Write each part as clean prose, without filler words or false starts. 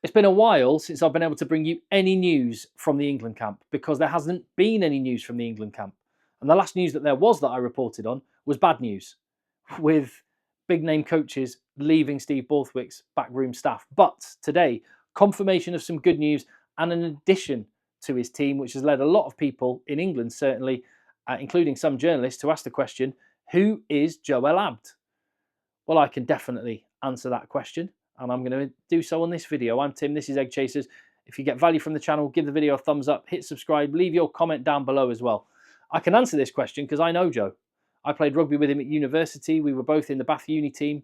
It's been a while since I've been able to bring you any news from the England camp because there hasn't been any news from the England camp. And the last news that there was that I reported on was bad news, with big name coaches leaving Steve Borthwick's backroom staff. But today, confirmation of some good news and an addition to his team, which has led a lot of people in England, certainly, including some journalists, to ask the question, who is Joe El Abd? Well, I can definitely answer that question, and I'm going to do so on this video. I'm Tim, this is Egg Chasers. If you get value from the channel, give the video a thumbs up, hit subscribe, leave your comment down below as well. I can answer this question because I know Joe. I played rugby with him at university. We were both in the Bath Uni team.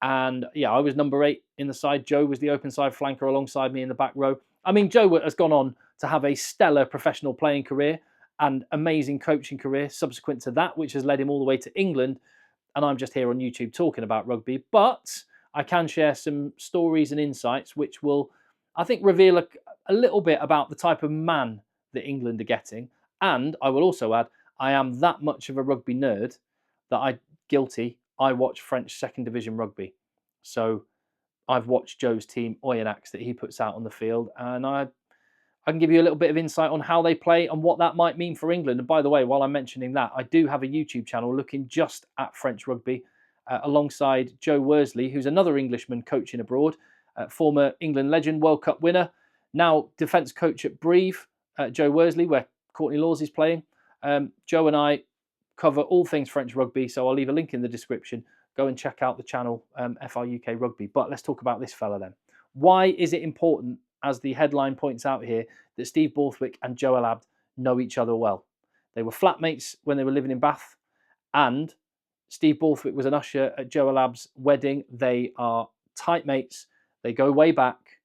And yeah, I was number 8 in the side. Joe was the open side flanker alongside me in the back row. I mean, Joe has gone on to have a stellar professional playing career and amazing coaching career subsequent to that, which has led him all the way to England. And I'm just here on YouTube talking about rugby. But I can share some stories and insights which will, I think, reveal a little bit about the type of man that England are getting. And I will also add, I am that much of a rugby nerd that I watch French second division rugby. So I've watched Joe's team, Oyonnax, that he puts out on the field. And I can give you a little bit of insight on how they play and what that might mean for England. And by the way, while I'm mentioning that, I do have a YouTube channel looking just at French rugby alongside Joe Worsley, who's another Englishman coaching abroad, former England legend, World Cup winner, now defence coach at Brive, Joe Worsley, where Courtney Laws is playing. Joe and I cover all things French rugby, so I'll leave a link in the description. Go and check out the channel, FR UK Rugby. But let's talk about this fella then. Why is it important, as the headline points out here, that Steve Borthwick and Joe El Abd know each other well? They were flatmates when they were living in Bath, and Steve Borthwick was an usher at Joe El Abd's wedding. They are tight mates. They go way back.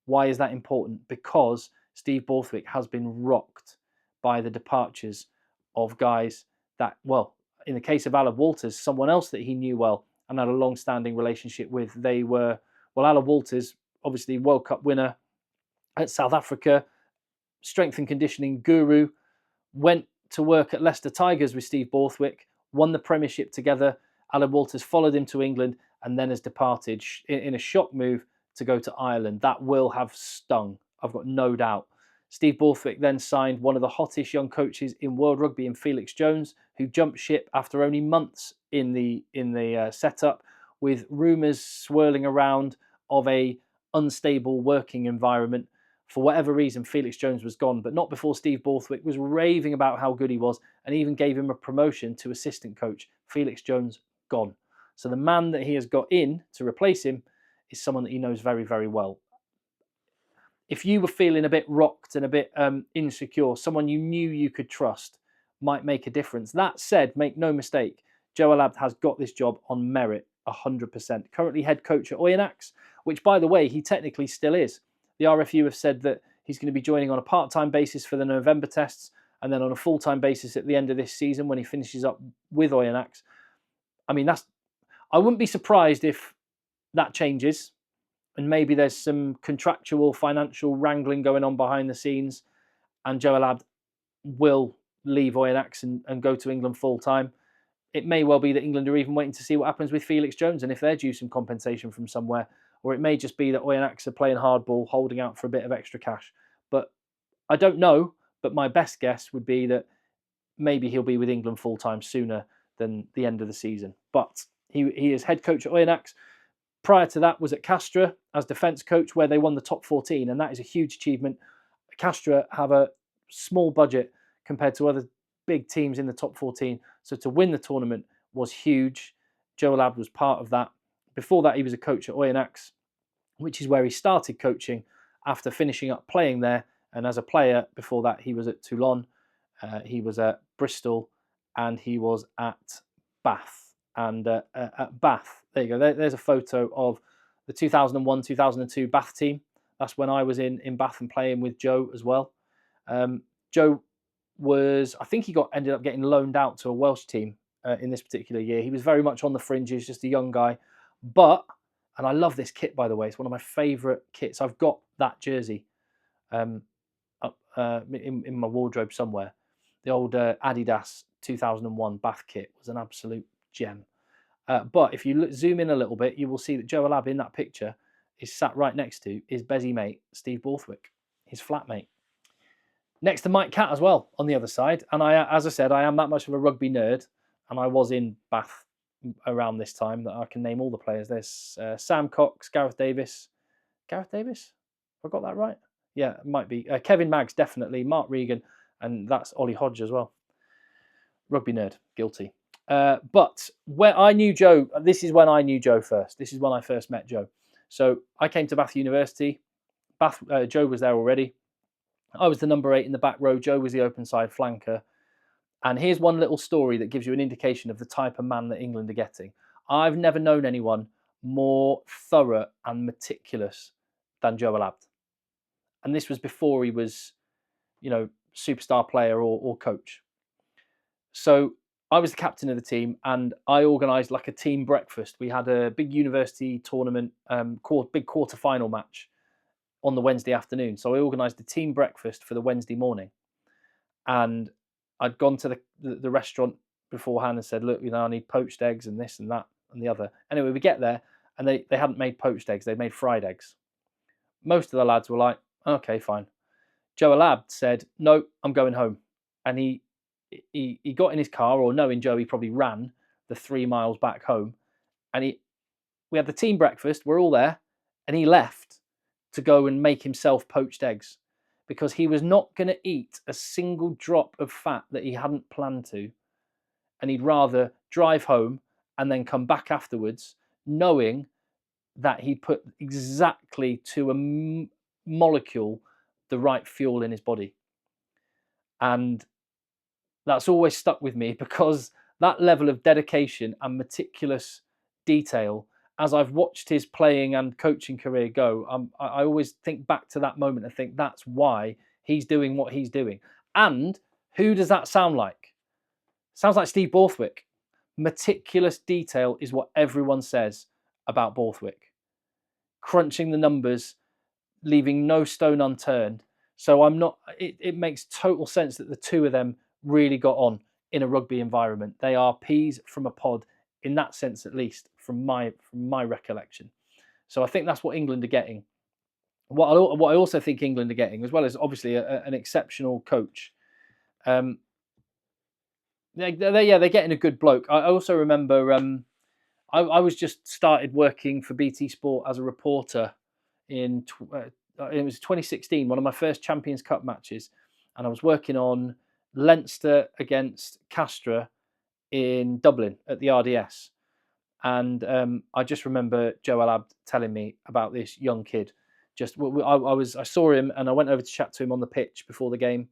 Why is that important? Because Steve Borthwick has been rocked by the departures of guys that, well, in the case of Alan Walters, someone else that he knew well and had a long-standing relationship with. They were, well, Alan Walters, obviously World Cup winner at South Africa, strength and conditioning guru, went to work at Leicester Tigers with Steve Borthwick, won the Premiership together. Alan Walters followed him to England and then has departed in a shock move to go to Ireland. That will have stung, I've got no doubt. Steve Borthwick then signed one of the hottest young coaches in world rugby in Felix Jones, who jumped ship after only months in the setup, with rumours swirling around of a unstable working environment. For whatever reason, Felix Jones was gone, but not before Steve Borthwick was raving about how good he was and even gave him a promotion to assistant coach. Felix Jones gone. So the man that he has got in to replace him is someone that he knows very, very well. If you were feeling a bit rocked and a bit insecure, someone you knew you could trust might make a difference. That said, make no mistake, Joe El Abd has got this job on merit, 100%. Currently head coach at Oyonnax, which, by the way, he technically still is. The RFU have said that he's going to be joining on a part-time basis for the November tests and then on a full-time basis at the end of this season when he finishes up with Oyonnax. I mean, I wouldn't be surprised if that changes and maybe there's some contractual financial wrangling going on behind the scenes and Joe El Abd will leave Oyonnax and go to England full-time. It may well be that England are even waiting to see what happens with Felix Jones and if they're due some compensation from somewhere. Or it may just be that Oyonnax are playing hardball, holding out for a bit of extra cash. But I don't know, but my best guess would be that maybe he'll be with England full-time sooner than the end of the season. But he is head coach at Oyonnax. Prior to that was at Castra as defence coach, where they won the top 14, and that is a huge achievement. Castra have a small budget compared to other big teams in the top 14, so to win the tournament was huge. Joe El Abd was part of that. Before that, he was a coach at Oyonnax, which is where he started coaching after finishing up playing there. And as a player, before that, he was at Toulon, he was at Bristol, and he was at Bath. And at Bath, there you go, there's a photo of the 2001-2002 Bath team. That's when I was in Bath and playing with Joe as well. Joe was, I think he ended up getting loaned out to a Welsh team in this particular year. He was very much on the fringes, just a young guy. But, and I love this kit, by the way, it's one of my favourite kits. I've got that jersey in my wardrobe somewhere. The old Adidas 2001 Bath kit was an absolute gem. But if you zoom in a little bit, you will see that Joe El Abd in that picture is sat right next to his Bezzy mate, Steve Borthwick, his flatmate. Next to Mike Catt as well on the other side. And as I said, I am that much of a rugby nerd, and I was in Bath around this time that I can name all the players. There's Sam Cox, Gareth Davis. Gareth Davis? Have I got that right? Yeah, it might be. Kevin Maggs, definitely. Mark Regan, and that's Ollie Hodge as well. Rugby nerd, guilty. But where I knew Joe, this is when I knew Joe first. This is when I first met Joe. So I came to Bath University. Joe was there already. I was the number 8 in the back row. Joe was the open side flanker. And here's one little story that gives you an indication of the type of man that England are getting. I've never known anyone more thorough and meticulous than Joe El Abd. And this was before he was, superstar player or coach. So I was the captain of the team, and I organised like a team breakfast. We had a big university tournament, big quarter-final match on the Wednesday afternoon. So I organised a team breakfast for the Wednesday morning. And I'd gone to the restaurant beforehand and said, look, I need poached eggs and this and that and the other. Anyway, we get there, and they hadn't made poached eggs. They'd made fried eggs. Most of the lads were like, okay, fine. Joe El Abd said, no, I'm going home. And he got in his car, or knowing Joe, he probably ran the 3 miles back home. And we had the team breakfast. We're all there. And he left to go and make himself poached eggs, because he was not going to eat a single drop of fat that he hadn't planned to. And he'd rather drive home and then come back afterwards, knowing that he'd put exactly to a molecule the right fuel in his body. And that's always stuck with me, because that level of dedication and meticulous detail, as I've watched his playing and coaching career go, I always think back to that moment and think that's why he's doing what he's doing. And who does that sound like? Sounds like Steve Borthwick. Meticulous detail is what everyone says about Borthwick. Crunching the numbers, leaving no stone unturned. So it makes total sense that the two of them really got on in a rugby environment. They are peas from a pod, in that sense, at least, from my recollection. So I think that's what England are getting. What I also think England are getting, as well as obviously an exceptional coach. They're getting a good bloke. I also remember I was just started working for BT Sport as a reporter it was 2016, one of my first Champions Cup matches, and I was working on Leinster against Castra in Dublin at the RDS. And I just remember Joe El Abd telling me about this young kid. I saw him and I went over to chat to him on the pitch before the game,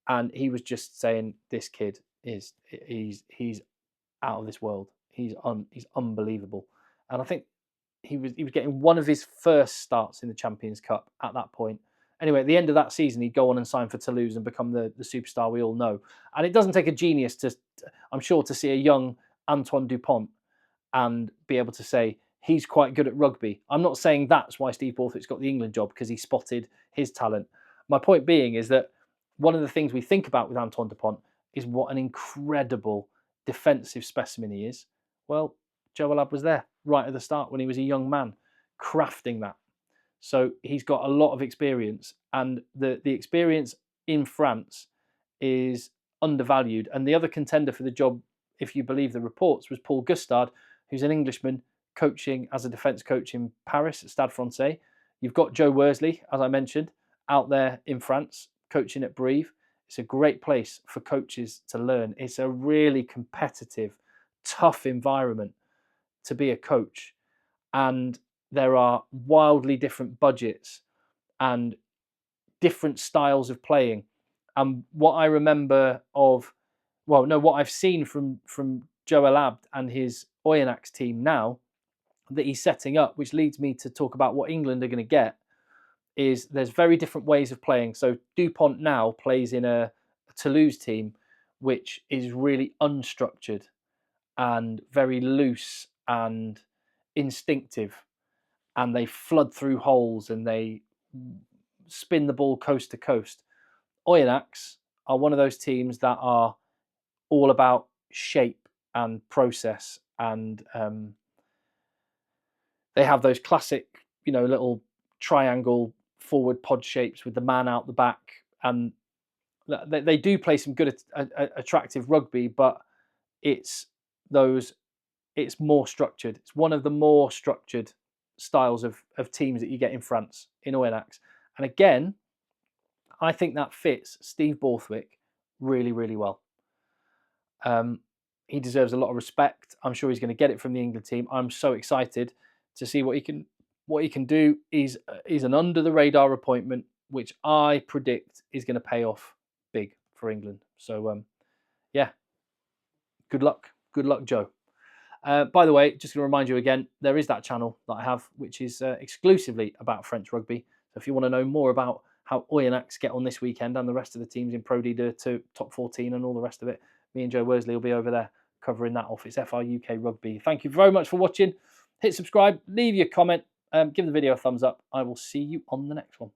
and he was just saying, this kid he's out of this world. He's unbelievable. And I think he was getting one of his first starts in the Champions Cup at that point. Anyway, at the end of that season, he'd go on and sign for Toulouse and become the superstar we all know. And it doesn't take a genius I'm sure, to see a young Antoine Dupont and be able to say he's quite good at rugby. I'm not saying that's why Steve Borthwick's got the England job, because he spotted his talent. My point being is that one of the things we think about with Antoine Dupont is what an incredible defensive specimen he is. Well, Joe El Abd was there right at the start when he was a young man, crafting that. So he's got a lot of experience, and the experience in France is undervalued. And the other contender for the job, if you believe the reports, was Paul Gustard, who's an Englishman coaching as a defence coach in Paris at Stade Francais. You've got Joe Worsley, as I mentioned, out there in France coaching at Brive. It's a great place for coaches to learn. It's a really competitive, tough environment to be a coach. And there are wildly different budgets and different styles of playing. And what I remember what I've seen from Joe El Abd and his Oyonnax team now that he's setting up, which leads me to talk about what England are going to get, is there's very different ways of playing. So Dupont now plays in a Toulouse team, which is really unstructured and very loose and instinctive. And they flood through holes and they spin the ball coast to coast. Oyonnax are one of those teams that are all about shape and process, and they have those classic, you know, little triangle forward pod shapes with the man out the back, and they do play some good, attractive rugby, but it's it's more structured. It's one of the more structured styles of teams that you get in France, in Oyonnax. And again, I think that fits Steve Borthwick really, really well. He deserves a lot of respect. I'm sure he's going to get it from the England team. I'm so excited to see what he can do. He's an under the radar appointment, which I predict is going to pay off big for England. So yeah, good luck, Joe. By the way, just going to remind you again, there is that channel that I have, which is exclusively about French rugby. So if you want to know more about how Oyonnax get on this weekend and the rest of the teams in Pro D2, Top 14 and all the rest of it, me and Joe Worsley will be over there covering that off. It's FR UK Rugby. Thank you very much for watching. Hit subscribe, leave your comment, give the video a thumbs up. I will see you on the next one.